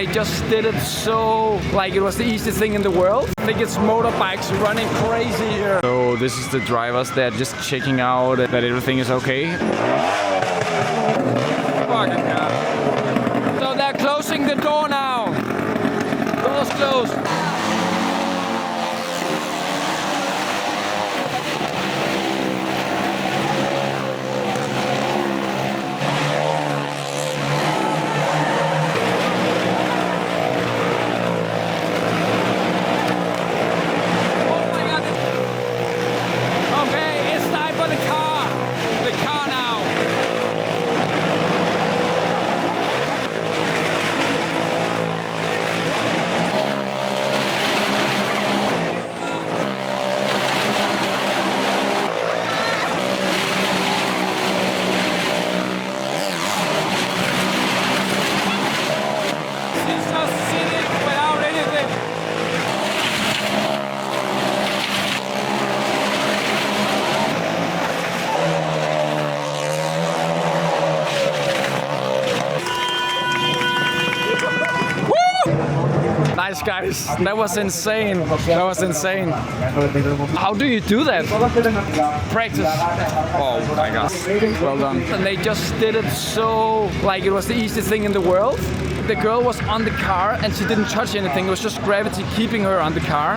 they just did it so like it was the easiest thing in the world. I think it's motorbikes running crazy here. So this is the drivers. They're just checking out that everything is okay. Fucking God. So they're closing the door now. Doors closed. Nice guys, that was insane. That was insane. How do you do that? Practice. Oh my God. Well done. And they just did it so like it was the easiest thing in the world. The girl was on the car and she didn't touch anything. It was just gravity keeping her on the car.